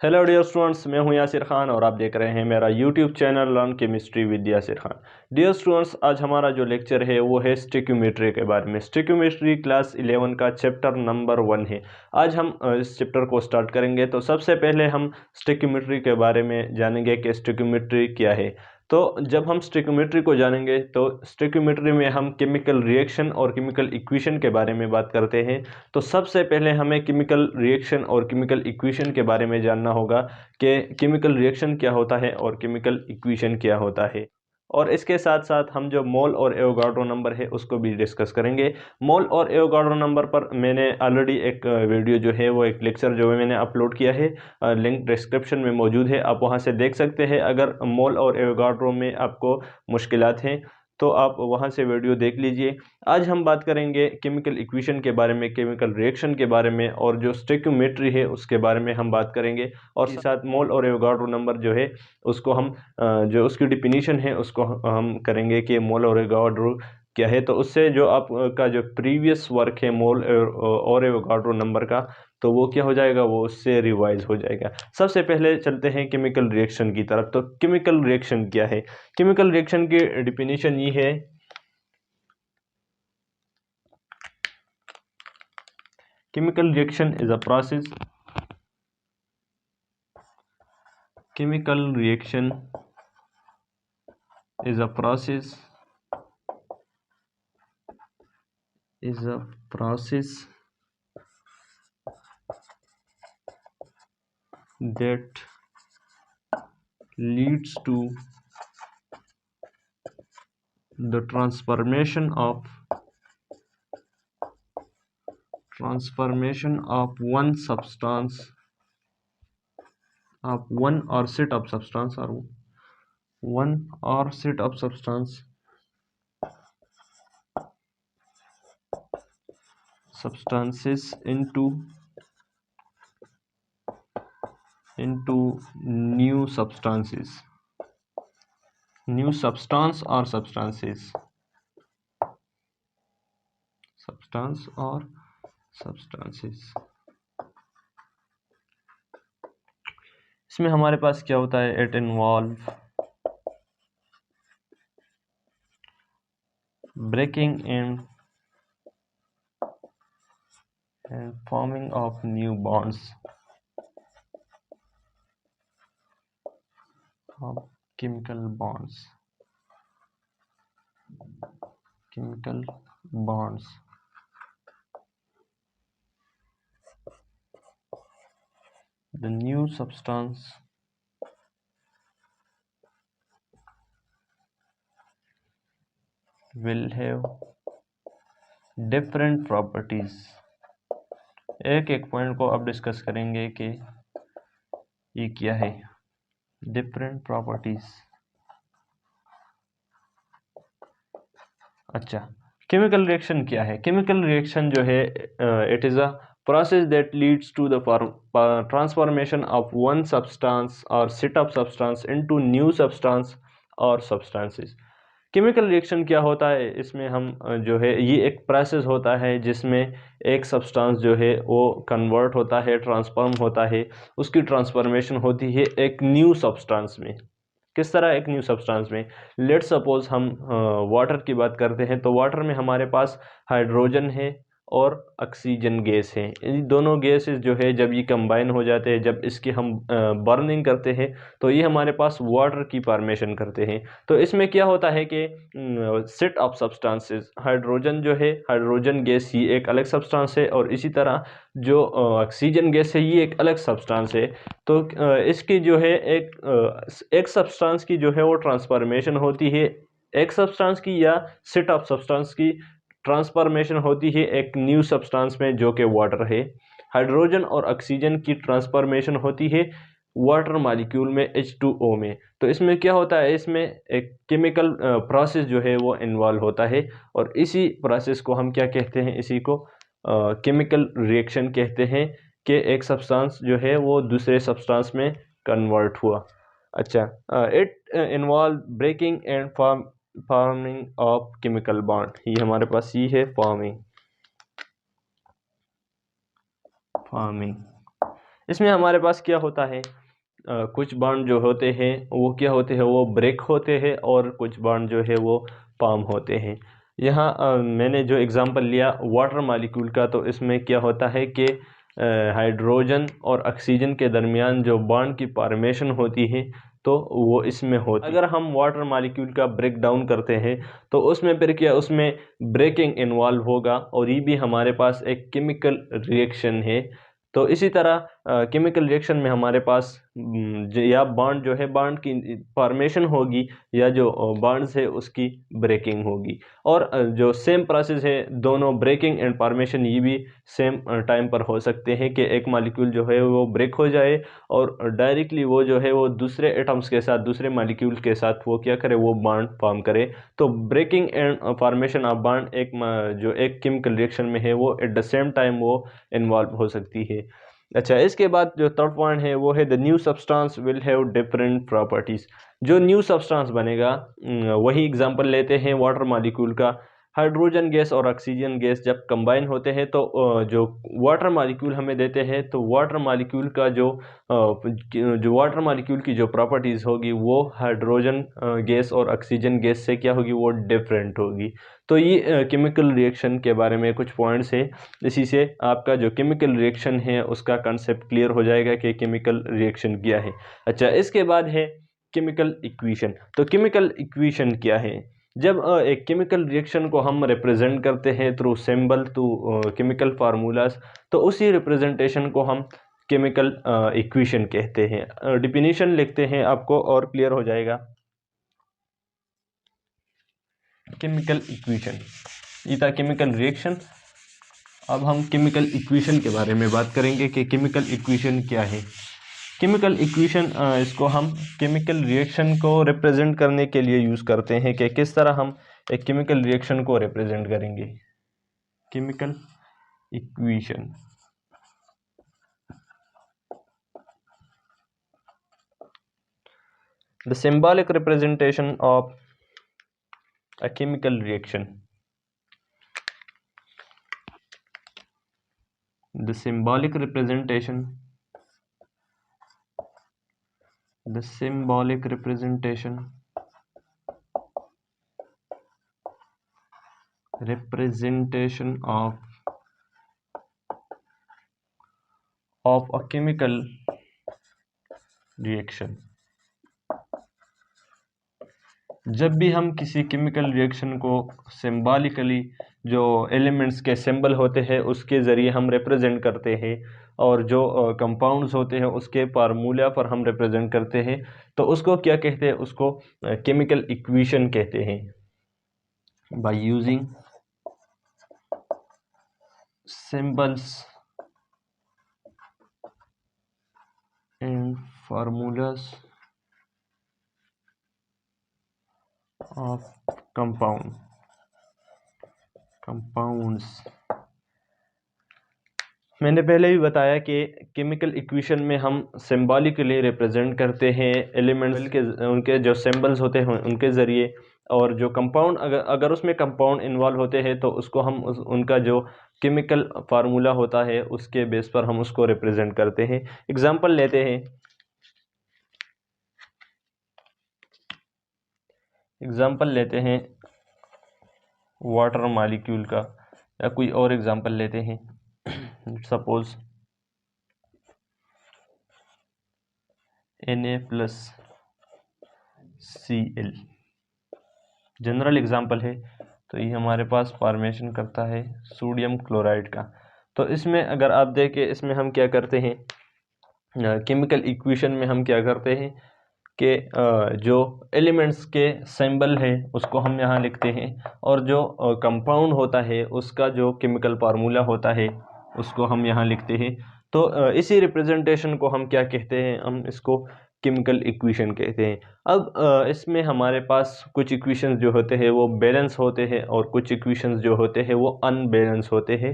Hello dear students, मैं हूं यासिर खान और आप देख रहे हैं मेरा YouTube channel learn chemistry with Yasir Khan. Dear students, आज हमारा जो लेक्चर है वो है स्टोइक्योमेट्री के बारे में। स्टोइक्योमेट्री क्लास 11 का चैप्टर नंबर 1 है। आज हम इस चैप्टर को स्टार्ट करेंगे। तो सबसे पहले हम स्टोइक्योमेट्री के बारे में जानेंगे कि स्टोइक्योमेट्री क्या है। तो जब हम स्टोइक्योमेट्री को जानेंगे तो स्टोइक्योमेट्री में हम केमिकल रिएक्शन और केमिकल इक्वेशन के बारे में बात करते हैं। तो सबसे पहले हमें केमिकल रिएक्शन और केमिकल इक्वेशन के बारे में जानना होगा कि केमिकल रिएक्शन क्या होता है और केमिकल इक्वेशन क्या होता है। और इसके साथ साथ हम जो मोल और एवोगाड्रो नंबर है उसको भी डिस्कस करेंगे। मोल और एवोगाड्रो नंबर पर मैंने ऑलरेडी एक वीडियो जो है वो एक लेक्चर जो है मैंने अपलोड किया है। लिंक डिस्क्रिप्शन में मौजूद है, आप वहां से देख सकते हैं। अगर मोल और एवोगाड्रो में आपको मुश्किलात हैं तो आप वहां से वीडियो देख लीजिए। आज हम बात करेंगे केमिकल इक्वेशन के बारे में, केमिकल रिएक्शन के बारे में, और जो स्टोइक्योमेट्री है उसके बारे में हम बात करेंगे। और साथ मोल और एवोगाड्रो नंबर जो है उसको हम जो उसकी डिफिनीशन है उसको हम करेंगे कि मोल और एवोगाड्रो क्या है। तो उससे जो आपका जो प्रीवियस वर्क है मोल और एवोगाड्रो नंबर का, तो वो क्या हो जाएगा, वो उससे रिवाइज हो जाएगा। सबसे पहले चलते हैं केमिकल रिएक्शन की तरफ। तो केमिकल रिएक्शन क्या है? केमिकल रिएक्शन की डिफिनीशन ये है, chemical reaction is a process. Chemical reaction is a process. Is a process that leads to the transformation of one substance, of one or set of substance, or one or set of substances into new substances, new substance or substances, substance or substances। इसमें हमारे पास क्या होता है? It involve breaking and forming of new bonds of chemical bonds, chemical bonds the new substance will have different properties। एक एक point को अब discuss करेंगे कि ये क्या है। Different properties. अच्छा, केमिकल रिएक्शन क्या है? केमिकल रिएक्शन जो है, it is a process that leads to the transformation of one substance or set of substance into new substance or substances। Chemical reaction क्या होता है? इसमें हम जो है ये एक प्रोसेस होता है जिसमें एक सब्सटेंस जो है वो कन्वर्ट होता है, ट्रांसफॉर्म होता है, उसकी ट्रांसफॉर्मेशन होती है एक न्यू सब्सटेंस में। किस तरह? एक न्यू सब्सटेंस में। लेट सपोज हम वाटर की बात करते हैं, तो वाटर में हमारे पास हाइड्रोजन है और ऑक्सीजन गैस है। इन दोनों गैसेस जो है जब ये कंबाइन हो जाते हैं, जब इसकी हम बर्निंग करते हैं, तो ये हमारे पास वाटर की फॉर्मेशन करते हैं। तो इसमें क्या होता है कि सेट ऑफ सब्सटेंसेस, हाइड्रोजन जो है, हाइड्रोजन गैस ये एक अलग सब्सटेंस है, और इसी तरह जो ऑक्सीजन गैस है ये एक अलग सब्सटेंस है। तो इसकी जो है एक सब्सटेंस की जो है वो ट्रांसफॉर्मेशन होती है, एक सब्सटेंस की या सेट ऑफ सब्सटेंस की ट्रांसफॉर्मेशन होती है एक न्यू सब्सटेंस में जो कि वाटर है। हाइड्रोजन और ऑक्सीजन की ट्रांसफॉर्मेशन होती है वाटर मॉलिक्यूल में H2O में। तो इसमें क्या होता है? इसमें एक केमिकल प्रोसेस जो है वो इन्वॉल्व होता है, और इसी प्रोसेस को हम क्या कहते हैं? इसी को केमिकल रिएक्शन कहते हैं कि एक सब्सटेंस जो है वो दूसरे सब्सटेंस में कन्वर्ट हुआ। अच्छा, it involve breaking and forming of chemical bond. ये हमारे पास ये है फॉर्मिंग। इसमें हमारे पास क्या होता है, कुछ बॉन्ड जो होते हैं वो क्या होते हैं, वो ब्रेक होते हैं, और कुछ बॉन्ड जो है वो फॉर्म होते हैं। यहाँ मैंने जो एग्ज़ाम्पल लिया वाटर मॉलिक्यूल का, तो इसमें क्या होता है कि हाइड्रोजन और ऑक्सीजन के दरमियान जो बॉन्ड की फॉर्मेशन होती है तो वो इसमें होती है। अगर हम वाटर मॉलिक्यूल का ब्रेक डाउन करते हैं तो उसमें फिर क्या, उसमें ब्रेकिंग इन्वॉल्व होगा, और ये भी हमारे पास एक केमिकल रिएक्शन है। तो इसी तरह केमिकल रिएक्शन में हमारे पास या बॉन्ड जो है, बॉन्ड की फॉर्मेशन होगी, या जो बॉन्ड्स है उसकी ब्रेकिंग होगी। और जो सेम प्रोसेस है, दोनों ब्रेकिंग एंड फॉर्मेशन ये भी सेम टाइम पर हो सकते हैं कि एक मॉलिक्यूल जो है वो ब्रेक हो जाए और डायरेक्टली वो जो है वो दूसरे एटम्स के साथ, दूसरे मॉलिक्यूल के साथ वो क्या करे, वो बॉन्ड फॉर्म करे। तो breaking and formation of bond जो एक केमिकल रिएक्शन में है वो एट द सेम टाइम वो इन्वॉल्व हो सकती है। अच्छा, इसके बाद जो थर्ड पॉइंट है वो है the new substance will have different properties. जो न्यू सब्सटेंस बनेगा, वही एग्जांपल लेते हैं वाटर मॉलिक्यूल का। हाइड्रोजन गैस और ऑक्सीजन गैस जब कंबाइन होते हैं तो जो वाटर मॉलिक्यूल हमें देते हैं, तो वाटर मॉलिक्यूल का जो वाटर मॉलिक्यूल की जो प्रॉपर्टीज़ होगी वो हाइड्रोजन गैस और ऑक्सीजन गैस से क्या होगी, वो डिफरेंट होगी। तो ये केमिकल रिएक्शन के बारे में कुछ पॉइंट्स हैं। इसी से आपका जो केमिकल रिएक्शन है उसका कंसेप्ट क्लियर हो जाएगा कि केमिकल रिएक्शन क्या है। अच्छा, इसके बाद है केमिकल इक्वेशन। तो केमिकल इक्वेशन क्या है? जब एक केमिकल रिएक्शन को हम रिप्रेजेंट करते हैं through symbol, to chemical formulas, तो उसी रिप्रेजेंटेशन को हम केमिकल इक्वेशन कहते हैं। डिफिनीशन लिखते हैं आपको और क्लियर हो जाएगा। केमिकल इक्वेशन, ये था केमिकल रिएक्शन। अब हम केमिकल इक्वेशन के बारे में बात करेंगे कि केमिकल इक्वेशन क्या है। केमिकल इक्वेशन इसको हम केमिकल रिएक्शन को रिप्रेजेंट करने के लिए यूज़ करते हैं कि किस तरह हम एक केमिकल रिएक्शन को रिप्रेजेंट करेंगे। Chemical equation, the symbolic representation of a chemical reaction. The symbolic representation of a chemical reaction. जब भी हम किसी केमिकल रिएक्शन को सिंबॉलिकली, जो एलिमेंट्स के सिंबल होते हैं उसके ज़रिए हम रिप्रेजेंट करते हैं, और जो कंपाउंड्स होते हैं उसके फार्मूला पर हम रिप्रेजेंट करते हैं, तो उसको क्या कहते हैं, उसको केमिकल इक्वेशन कहते हैं। By using symbols and formulas of compounds. मैंने पहले भी बताया कि केमिकल इक्वेशन में हम सिंबॉलिकली रिप्रेजेंट करते हैं एलिमेंट्स के, उनके जो सिंबल्स होते हैं उनके ज़रिए, और जो कंपाउंड अगर उसमें कंपाउंड इन्वॉल्व होते हैं तो उसको हम उनका जो केमिकल फार्मूला होता है उसके बेस पर हम उसको रिप्रेजेंट करते हैं। एग्जांपल लेते हैं, वाटर मॉलिक्यूल का, या कोई और एग्जांपल लेते हैं। सपोज Na+Cl जनरल एग्जांपल है। तो ये हमारे पास फॉर्मेशन करता है सोडियम क्लोराइड का। तो इसमें अगर आप देखें, इसमें हम क्या करते हैं, केमिकल इक्वेशन में हम क्या करते हैं कि जो एलिमेंट्स के सिंबल है उसको हम यहाँ लिखते हैं, और जो कंपाउंड होता है उसका जो केमिकल फार्मूला होता है उसको हम यहाँ लिखते हैं। तो इसी रिप्रेजेंटेशन को हम क्या कहते हैं, हम इसको केमिकल इक्वेशन कहते हैं। अब इसमें हमारे पास कुछ इक्वेशंस जो होते हैं वो बैलेंस होते हैं, और कुछ इक्वेशंस जो होते हैं वो अनबैलेंस होते हैं।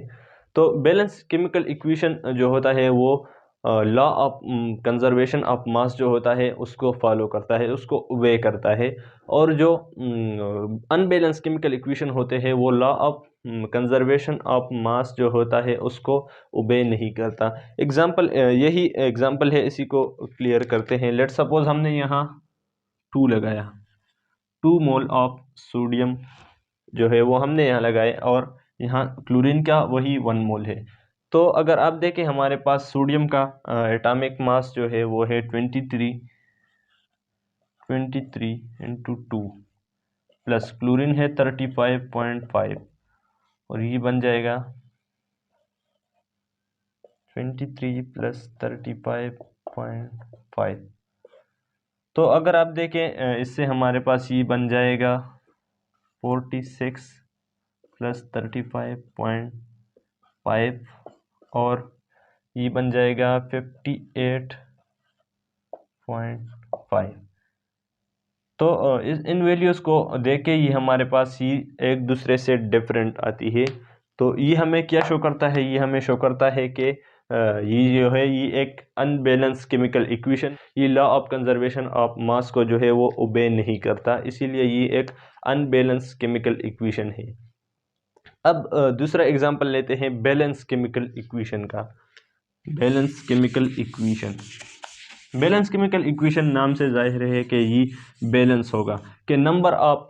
तो बैलेंस केमिकल इक्वेशन जो होता है वो law of conservation of mass जो होता है उसको फॉलो करता है, उसको वे करता है। और जो अनबैलेंस केमिकल इक्वेशन होते हैं वो law of conservation of mass जो होता है उसको ओबे नहीं करता। एग्जाम्पल यही एग्जाम्पल है, इसी को क्लियर करते हैं। लेट सपोज हमने यहाँ 2 लगाया, 2 मोल ऑफ सोडियम जो है वो हमने यहाँ लगाए, और यहाँ क्लोरीन का वही 1 मोल है। तो अगर आप देखें हमारे पास सोडियम का एटॉमिक मास जो है वो है 23 इंटू 2, प्लस क्लोरीन है 35.5, और ये बन जाएगा 23 प्लस 35.5। तो अगर आप देखें इससे हमारे पास ये बन जाएगा 46 प्लस 35.5, और ये बन जाएगा 58.5। तो इन वैल्यूज़ को देख के ये हमारे पास ये एक दूसरे से डिफरेंट आती है। तो ये हमें क्या शो करता है? ये हमें शो करता है कि ये जो है ये एक अनबैलेंस केमिकल इक्वेशन, ये law of conservation of mass को जो है वो ओबे नहीं करता, इसीलिए ये एक अनबैलेंस केमिकल इक्वेशन है। अब दूसरा एग्जांपल लेते हैं बैलेंस केमिकल इक्वेशन का। Balance chemical equation, balance chemical equation नाम से जाहिर है कि ये बैलेंस होगा, कि नंबर ऑफ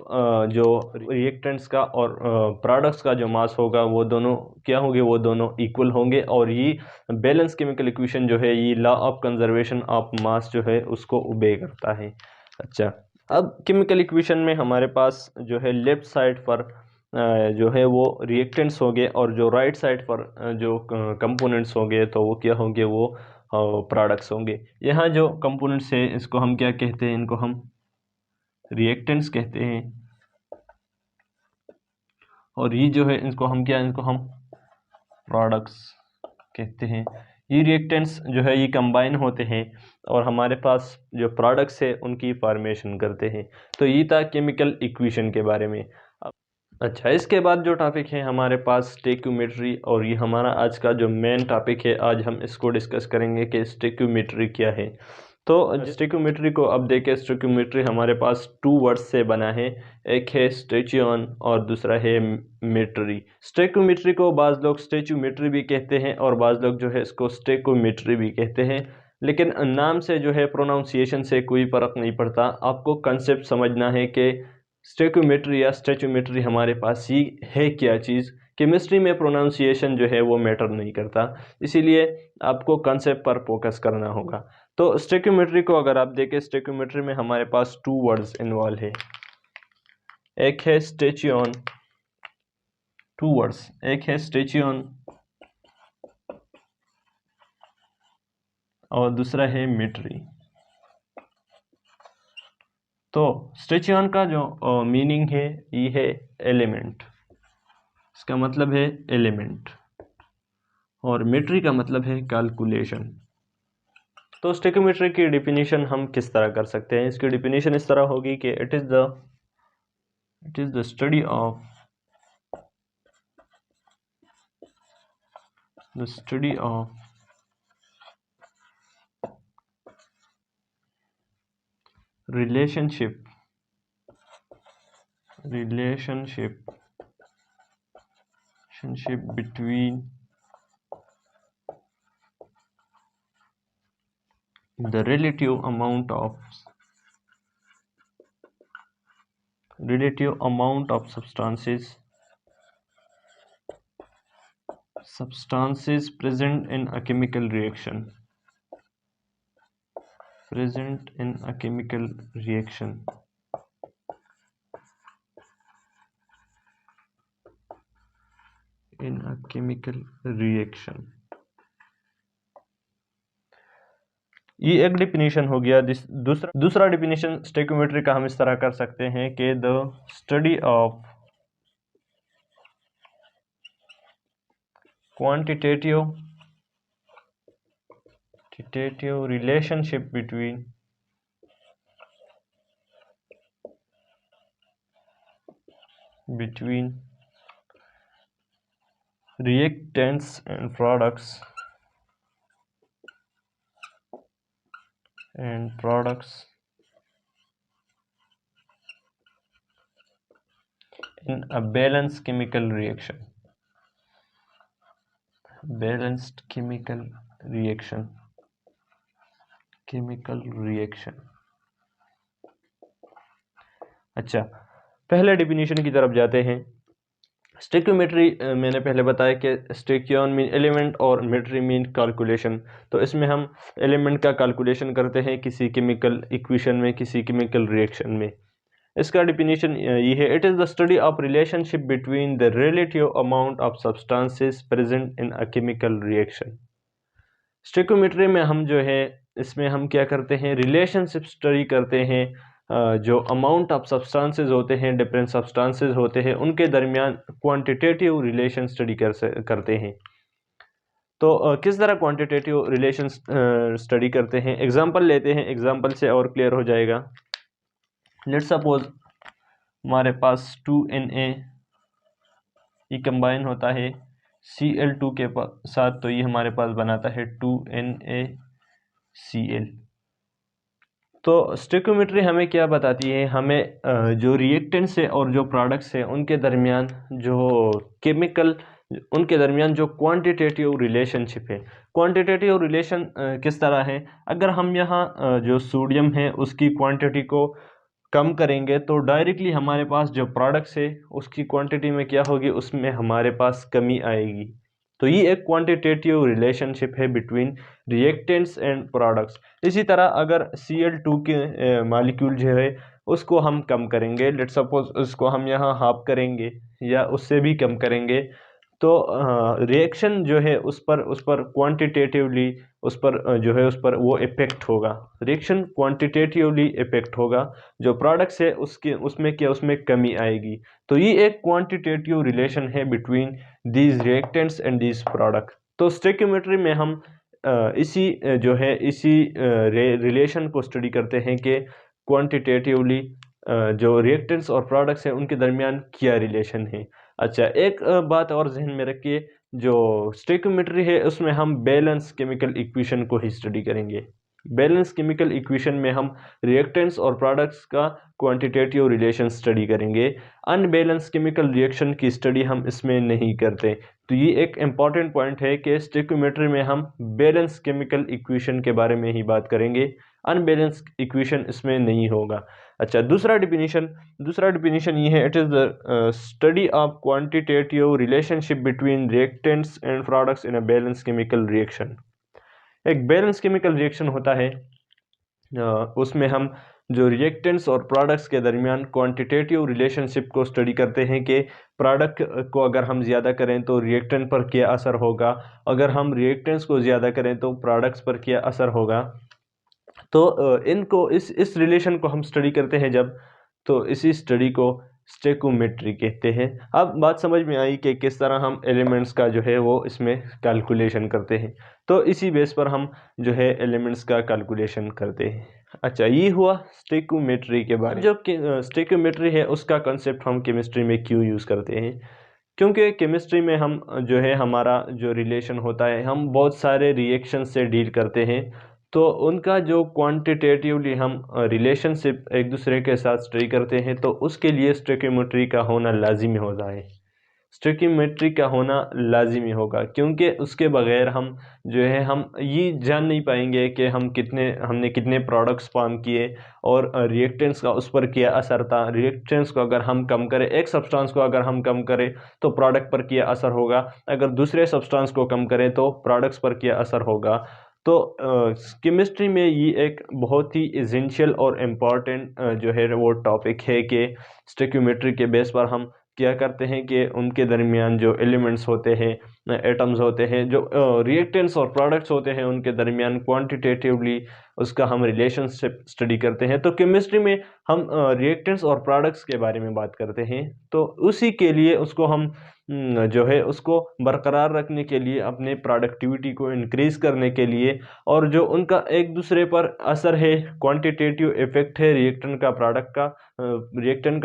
जो रिएक्टेंट्स का और प्रोडक्ट्स का जो मास होगा वो दोनों क्या होंगे, वो दोनों इक्वल होंगे। और ये बैलेंस केमिकल इक्वेशन जो है ये law of conservation of mass जो है उसको ओबे करता है। अच्छा, अब केमिकल इक्वेशन में हमारे पास जो है लेफ्ट साइड पर जो है वो रिएक्टेंट्स होंगे, और जो राइट साइड पर जो कंपोनेंट्स होंगे तो वो क्या होंगे, वो प्रोडक्ट्स होंगे। यहाँ जो कंपोनेंट्स है इसको हम क्या कहते हैं, इनको हम रिएक्टेंट्स कहते हैं, और ये जो है इनको हम क्या, इनको हम प्रोडक्ट्स कहते हैं। ये रिएक्टेंट्स जो है ये कंबाइन होते हैं और हमारे पास जो प्रोडक्ट्स है उनकी फॉर्मेशन करते हैं। तो ये था केमिकल इक्वेशन के बारे में। अच्छा, इसके बाद जो टॉपिक है हमारे पास स्टेक्योमेट्री, और ये हमारा आज का जो मेन टॉपिक है, आज हम इसको डिस्कस करेंगे कि स्टेक्योमेट्री क्या है। तो स्टेक्योमेट्री को अब देखें, स्टेक्योमेट्री हमारे पास 2 वर्ड्स से बना है, एक है स्टेचियन और दूसरा है मेट्री। स्टेक्योमेट्री को बाज़ लोग स्टेच्यूमेट्री भी कहते हैं और बाज़ लोग जो है इसको स्टेक्योमेट्री भी कहते हैं, लेकिन नाम से जो है प्रोनाउंसिएशन से कोई फ़र्क नहीं पड़ता। आपको कंसेप्ट समझना है कि स्टेक्योमेट्री या स्टेच्यूमेट्री हमारे पास ही है क्या चीज़। केमिस्ट्री में प्रोनाउंसिएशन जो है वो मैटर नहीं करता, इसीलिए आपको कंसेप्ट पर फोकस करना होगा। तो स्टेक्योमेट्री को अगर आप देखें, स्टेक्योमेट्री में हमारे पास 2 वर्ड्स इन्वॉल्व है, एक है स्टेचियन, 2 वर्ड्स, एक है स्टेचियन और दूसरा है मेट्री। तो स्टेचियन का जो मीनिंग है ये है एलिमेंट, इसका मतलब है एलिमेंट, और मेट्री का मतलब है कैलकुलेशन। तो स्टेक्योमेट्री की डिफिनीशन हम किस तरह कर सकते हैं? इसकी डिफिनीशन इस तरह होगी कि it is the study of relationship between the relative amount of substances present in a chemical reaction, ये एक डिफिनीशन हो गया। दूसरा डिफिनीशन स्टेक्योमेट्री का हम इस तरह कर सकते हैं कि the study of quantitative relationship between reactants and products in a balanced chemical reaction. Balanced chemical reaction. अच्छा, पहले डिफिनीशन की तरफ जाते हैं। स्टोइकियोमेट्री मैंने पहले बताया कि स्टोइकियन मीन एलिमेंट और मेट्री मीन कैलकुलेशन। तो इसमें हम एलिमेंट का कैलकुलेशन करते हैं किसी केमिकल इक्वेशन में, किसी केमिकल रिएक्शन में। इसका डिफिनीशन ये है, it is the study of relationship between the relative amount of substances present in a chemical reaction. Stoichiometry में हम जो है इसमें हम क्या करते हैं, रिलेशनशिप स्टडी करते हैं। जो अमाउंट ऑफ सब्सटेंसेस होते हैं, डिफरेंट सब्सटेंसेस होते हैं, उनके दरमियान क्वांटिटेटिव रिलेशन स्टडी करते हैं। तो किस तरह क्वांटिटेटिव रिलेशन स्टडी करते हैं, एग्जांपल लेते हैं, एग्जांपल से और क्लियर हो जाएगा। लेट्स सपोज हमारे पास 2Na ये कंबाइन होता है Cl2 के साथ, तो ये हमारे पास बनाता है 2NaCl। तो स्टोइकियोमेट्री हमें क्या बताती है, हमें जो रिएक्टेंट्स है और जो प्रोडक्ट्स है उनके दरमियान उनके दरमियान जो क्वांटिटेटिव रिलेशनशिप है। क्वांटिटेटिव रिलेशन किस तरह है, अगर हम यहाँ जो सोडियम है उसकी क्वांटिटी को कम करेंगे तो डायरेक्टली हमारे पास जो प्रोडक्ट्स है उसकी क्वांटिटी में क्या होगी, उसमें हमारे पास कमी आएगी। तो ये एक क्वांटिटेटिव रिलेशनशिप है बिटवीन रिएक्टेंट्स एंड प्रोडक्ट्स। इसी तरह अगर Cl2 के मॉलिक्यूल जो है उसको हम कम करेंगे, लेट्स सपोज उसको हम यहाँ हाफ करेंगे या उससे भी कम करेंगे, तो रिएक्शन जो है उस पर क्वांटिटेटिवली उस पर वो इफेक्ट होगा, रिएक्शन क्वांटिटेटिवली इफेक्ट होगा। जो प्रोडक्ट्स है उसमें कमी आएगी। तो ये एक क्वांटिटेटिव रिलेशन है between these reactants and these product. तो स्टोइकियोमेट्री में हम इसी रिलेशन को स्टडी करते हैं कि क्वांटिटेटिवली जो रिएक्टेंट्स और प्रोडक्ट्स हैं उनके दरमियान क्या रिलेशन है। अच्छा, एक बात और जहन में रखिए, जो स्टोइकियोमेट्री है उसमें हम बैलेंस केमिकल इक्वेशन को ही स्टडी करेंगे। बैलेंस केमिकल इक्वेशन में हम रिएक्टेंट्स और प्रोडक्ट्स का क्वांटिटेटिव रिलेशन स्टडी करेंगे। अनबैलेंस केमिकल रिएक्शन की स्टडी हम इसमें नहीं करते। तो ये एक इम्पॉर्टेंट पॉइंट है कि स्टोइकियोमेट्री में हम बैलेंस केमिकल इक्वेशन के बारे में ही बात करेंगे, अनबैलेंस इक्वेशन इसमें नहीं होगा। अच्छा, दूसरा डिफिनीशन ये है, it is the study of quantitative relationship between reactants and products in a balance chemical reaction. एक बैलेंस केमिकल रिएक्शन होता है, उसमें हम जो रिएक्टेंट्स और प्रोडक्ट्स के दरमियान क्वांटिटेटिव रिलेशनशिप को स्टडी करते हैं कि प्रोडक्ट को अगर हम ज़्यादा करें तो रिएक्टेंट पर क्या असर होगा, अगर हम रिएक्टेंट्स को ज़्यादा करें तो प्रोडक्ट्स पर क्या असर होगा। तो इनको इस रिलेशन को हम स्टडी करते हैं जब, तो इसी स्टडी को स्टोइकियोमेट्री कहते हैं। अब बात समझ में आई कि किस तरह हम एलिमेंट्स का जो है वो इसमें कैलकुलेशन करते हैं। तो इसी बेस पर हम जो है एलिमेंट्स का कैलकुलेशन करते हैं। अच्छा, ये हुआ स्टोइकियोमेट्री के बारे में। जो स्टोइकियोमेट्री है उसका कंसेप्ट हम केमिस्ट्री में क्यों यूज़ करते हैं, क्योंकि केमिस्ट्री में हम जो है हमारा जो रिलेशन होता है, हम बहुत सारे रिएक्शन से डील करते हैं। तो उनका जो क्वांटिटेटिवली हम रिलेशनशिप एक दूसरे के साथ स्टडी करते हैं, तो उसके लिए स्टोइकियोमेट्री का होना लाजिमी होता है। स्टोइकियोमेट्री का होना लाजिमी होगा, क्योंकि उसके बगैर हम जो है हम ये जान नहीं पाएंगे कि हमने कितने प्रोडक्ट्स फॉर्म किए और रिएक्टेंट्स का उस पर क्या असर था। रिएक्टेंट्स को अगर हम कम करें, एक सब्सटेंस को अगर हम कम करें तो प्रोडक्ट पर क्या असर होगा, अगर दूसरे सब्सटेंस को कम करें तो प्रोडक्ट्स पर क्या असर होगा। तो केमिस्ट्री में ये एक बहुत ही एसेंशियल और इम्पॉर्टेंट जो है वो टॉपिक है कि स्टोइकियोमेट्री के बेस पर हम क्या करते हैं कि उनके दरमियान जो एलिमेंट्स होते हैं, एटम्स होते हैं, जो रिएक्टेंट्स और प्रोडक्ट्स होते हैं, उनके दरमियान क्वांटिटेटिवली उसका हम रिलेशनशिप स्टडी करते हैं। तो केमिस्ट्री में हम रिएक्टेंट्स और प्रोडक्ट्स के बारे में बात करते हैं, तो उसी के लिए उसको हम जो है उसको बरकरार रखने के लिए, अपने प्रोडक्टिविटी को इंक्रीज़ करने के लिए, और जो उनका एक दूसरे पर असर है, क्वांटिटेटिव इफेक्ट है रिएक्टेंट का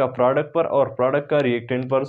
प्रोडक्ट पर और प्रोडक्ट का रिएक्टेंट पर,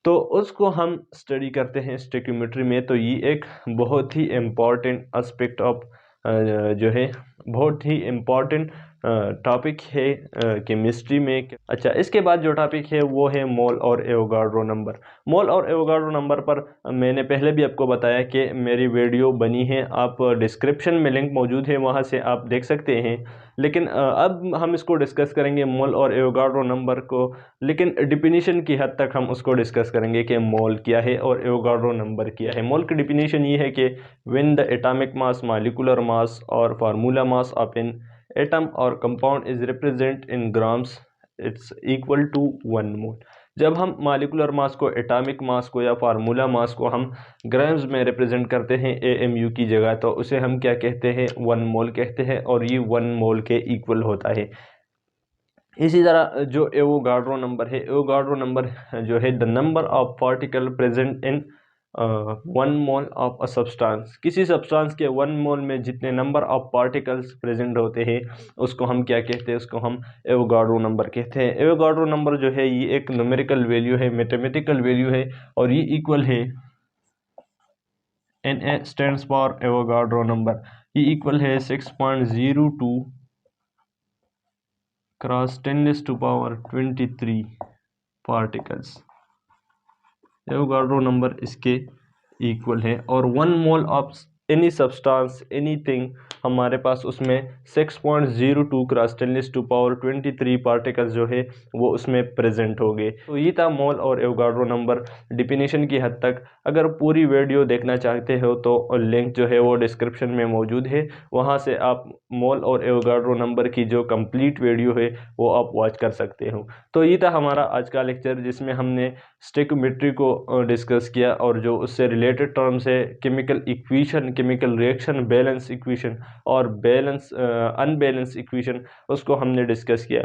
तो उसको हम स्टडी करते हैं स्टोइकियोमेट्री में। तो ये एक बहुत ही इम्पॉर्टेंट एस्पेक्ट ऑफ जो है बहुत ही इम्पॉर्टेंट टॉपिक है केमिस्ट्री में। अच्छा, इसके बाद जो टॉपिक है वो है मोल और एवोगाड्रो नंबर। मोल और एवोगाड्रो नंबर पर मैंने पहले भी आपको बताया कि मेरी वीडियो बनी है, आप डिस्क्रिप्शन में लिंक मौजूद है, वहाँ से आप देख सकते हैं। लेकिन अब हम इसको डिस्कस करेंगे मोल और एवोगाड्रो नंबर को, लेकिन डिफिनीशन की हद तक हम उसको डिस्कस करेंगे कि मोल क्या है और एवोगाड्रो नंबर क्या है। मोल की डिफिनीशन ये है कि when the atomic mass, molecular mass और formula mass of an atom और compound is represent in grams, it's equal to 1 mole. जब हम मॉलिक्यूलर मास को, एटॉमिक मास को या फार्मूला मास को हम ग्राम्स में रिप्रेजेंट करते हैं AMU की जगह, तो उसे हम क्या कहते हैं, 1 मोल कहते हैं, और ये 1 मोल के इक्वल होता है। इसी तरह जो एवोगाड्रो नंबर है, एवोगाड्रो नंबर जो है the number of particle present in 1 mole of a substance. किसी सब्सटेंस के 1 मोल में जितने नंबर ऑफ पार्टिकल्स प्रेजेंट होते हैं उसको हम क्या कहते हैं, उसको हम एवोगाड्रो नंबर कहते हैं। एवोगाड्रो नंबर जो है ये एक न्यूमेरिकल वैल्यू है, मैथमेटिकल वैल्यू है, और ये इक्वल है Na stands for Avogadro number, ये इक्वल है 6.02 क्रॉस 10⁻23 पार्टिकल्स। एवोगाड्रो नंबर इसके इक्वल है। और 1 mole of any substance, anything, हमारे पास उसमें 6.02 क्रॉस 10⁻23 पार्टिकल्स जो है वो उसमें प्रेजेंट हो गए। तो ये था मोल और एवोगाड्रो नंबर डिफिनीशन की हद तक। अगर पूरी वीडियो देखना चाहते हो तो लिंक जो है वो डिस्क्रिप्शन में मौजूद है, वहाँ से आप मोल और एवोगाड्रो नंबर की जो कंप्लीट वीडियो है वो आप वॉच कर सकते हो। तो ये था हमारा आज का लेक्चर, जिसमें हमने स्टोइकियोमेट्री को डिस्कस किया और जो उससे रिलेटेड टर्म्स है chemical equation, chemical reaction, balance equation और बैलेंस अनबैलेंस इक्वेशन, उसको हमने डिस्कस किया।